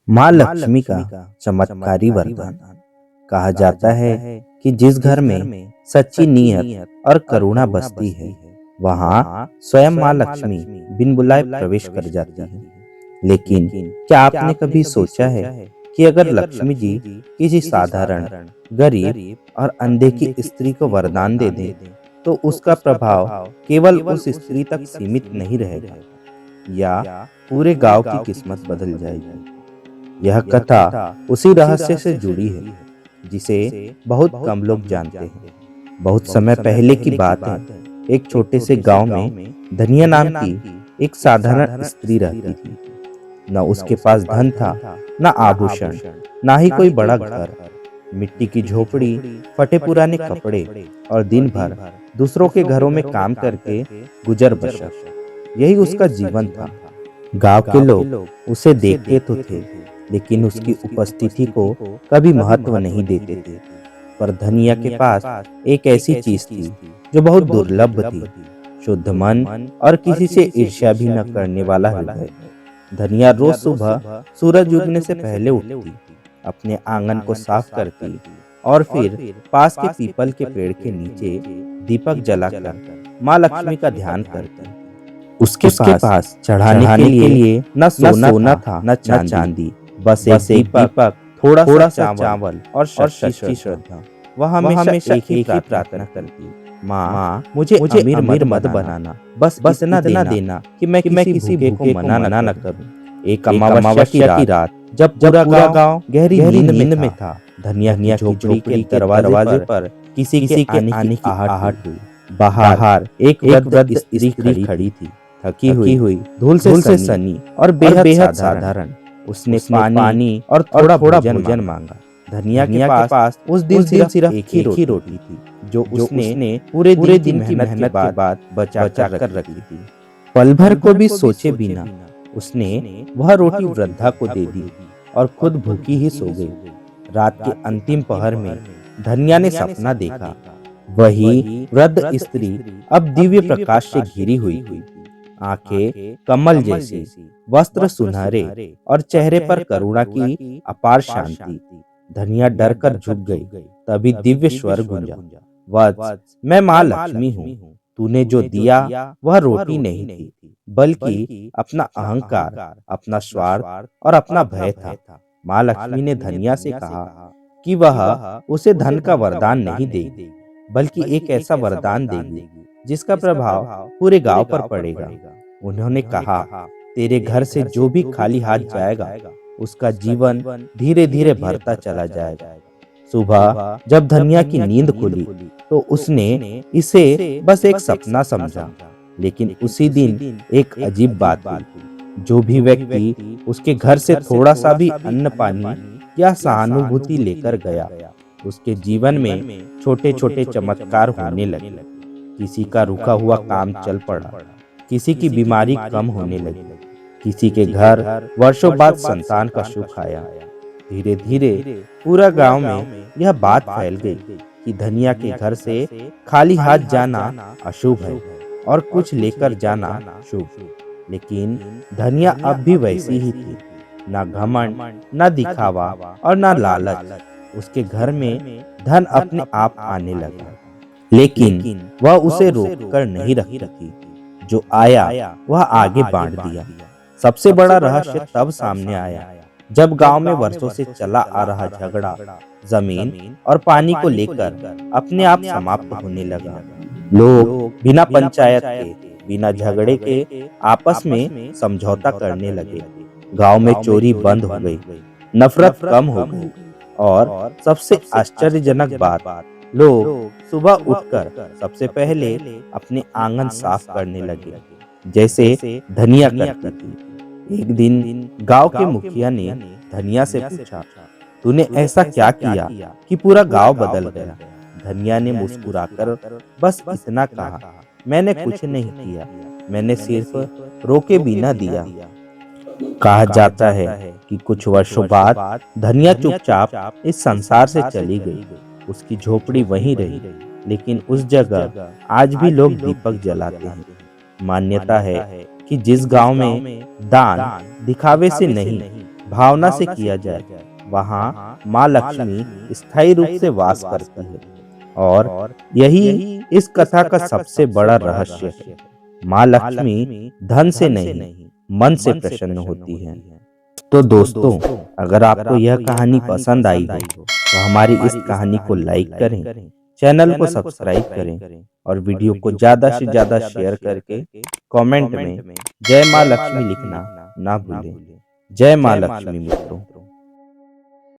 माँ लक्ष्मी का चमत्कारी वरदान। कहा जाता है कि जिस घर में सच्ची नीयत और करुणा बसती है, वहाँ स्वयं माँ लक्ष्मी बिन बुलाए प्रवेश कर जाती है। लेकिन क्या आपने कभी सोचा है कि अगर लक्ष्मी जी किसी साधारण, गरीब और अंधे की स्त्री को वरदान दे दें, तो उसका प्रभाव केवल उस स्त्री तक सीमित नहीं रहेगा, या पूरे गांव की किस्मत बदल जाएगी। यह कथा उसी रहस्य से जुड़ी है जिसे बहुत कम लोग जानते हैं। बहुत समय पहले की बात है। एक छोटे से गांव में धनिया नाम की एक साधारण स्त्री रहती थी। न उसके पास धन था, न आभूषण, न ही कोई बड़ा घर। मिट्टी की झोपड़ी, फटे पुराने कपड़े और दिन भर दूसरों के घरों में काम करके गुजर बसर, यही उसका जीवन था। गांव के लोग उसे देखते तो थे, लेकिन उसकी उपस्थिति को कभी महत्व नहीं देते थे। पर धनिया के पास एक ऐसी चीज थी जो बहुत दुर्लभ थी, शुद्ध मन और किसी से ईर्ष्या भी न करने वाला हृदय। धनिया रोज सुबह सूरज उगने से पहले उठती, अपने आंगन को साफ करती और फिर पास के पीपल के पेड़ के नीचे दीपक जलाकर माँ लक्ष्मी का ध्यान करती। उसके पास चढ़ाने के लिए न सोना था, न चांदी, बस एक दीपक, थोड़ा सा चावल और शक्ति की श्रद्धा। वह हमेशा एक ही प्रार्थना करती, माँ मुझे अमीर मत बनाना, बस इतना देना कि मैं किसी भूखे को मना न करूं। एक अमावस्या की रात जब पूरा गांव गहरी नींद में था, धनिया की झोपड़ी के दरवाजे पर किसी के आने की आहट हुई। बाहर एक वृद्ध स्त्री खड़ी थी, थकी हुई, धूल से सनी और बेहद साधारण। उसने पानी और थोड़ा भोजन मांगा। धनिया के पास उस दिन सिर्फ एक ही रोटी थी, जो उसने पूरे दिन की मेहनत के बाद बचा कर रखी थी। पल भर को भी सोचे बिना उसने वह रोटी वृद्धा को दे दी और खुद भूखी ही सो गई। रात के अंतिम पहर में धनिया ने सपना देखा। वही वृद्ध स्त्री अब दिव्य प्रकाश से घिरी हुई थी, आंखें कमल जैसी, वस्त्र सुनहरे और चेहरे पर करुणा की अपार शांति। धनिया डर कर झुक गई। तभी दिव्य स्वर गूंजा, वत्स, मैं माँ लक्ष्मी हूँ। तूने जो दिया वह रोटी नहीं थी, बल्कि अपना अहंकार, अपना स्वार्थ और अपना भय था। माँ लक्ष्मी ने धनिया से कहा कि वह उसे धन का वरदान नहीं देगी, बल्कि एक ऐसा वरदान देगी जिसका प्रभाव पूरे गांव पर पड़ेगा। उन्होंने कहा, तेरे घर से जो भी खाली हाथ जाएगा, उसका जीवन धीरे धीरे भरता चला जाएगा। सुबह जब धनिया की नींद खुली, तो उसने इसे बस एक सपना समझा। लेकिन उसी दिन एक अजीब बात हुई। जो भी व्यक्ति उसके घर से थोड़ा सा भी अन्न पानी या सहानुभूति लेकर गया, उसके जीवन में छोटे छोटे चमत्कार होने लगे। किसी का रुका हुआ काम चल पड़ा, किसी की बीमारी कम होने लगी, किसी के घर वर्षों बाद संतान का सुख आया। धीरे धीरे पूरा गांव में यह बात फैल गई कि धनिया के घर से खाली हाथ जाना अशुभ है और कुछ लेकर जाना शुभ। लेकिन धनिया अब भी वैसी ही थी, ना घमंड, ना दिखावा और ना लालच। उसके घर में धन अपने आप आने लगा, लेकिन वह उसे रोककर नहीं रखती थी। जो आया वह आगे बांट दिया। सबसे बड़ा रहस्य तब सामने आया जब गांव में वर्षों से चला आ रहा झगड़ा जमीन और पानी को लेकर अपने आप समाप्त होने लगा। लोग बिना पंचायत के, बिना झगड़े के आपस में समझौता करने लगे। गांव में चोरी बंद हो गई, नफरत कम हो गई और सबसे आश्चर्यजनक बात, लोग सुबह उठकर सबसे पहले अपने आंगन साफ करने लगे, जैसे धनिया करती थी। एक दिन गांव के मुखिया ने धनिया से पूछा, तूने ऐसा क्या किया कि पूरा गांव बदल गया? धनिया ने मुस्कुराकर बस इतना कहा, मैंने कुछ नहीं किया, मैंने सिर्फ रोके बिना दिया। कहा जाता है कि कुछ वर्षों बाद धनिया चुपचाप इस संसार से चली गई। उसकी झोपड़ी वहीं रही, लेकिन उस जगह आज भी लोग दीपक जलाते हैं। मान्यता है कि जिस गांव में दान दिखावे से नहीं, भावना से किया जाए, वहाँ माँ लक्ष्मी स्थायी रूप से वास करती है। और यही इस कथा का सबसे बड़ा रहस्य है। माँ लक्ष्मी धन से नहीं, मन से प्रसन्न होती है। तो दोस्तों, अगर आपको यह कहानी पसंद आई हो तो हमारी इस कहानी को लाइक करें, चैनल को सब्सक्राइब करें और वीडियो को ज़्यादा से ज़्यादा शेयर करके कमेंट में जय माँ लक्ष्मी लिखना ना भूलें। जय माँ लक्ष्मी मित्रों।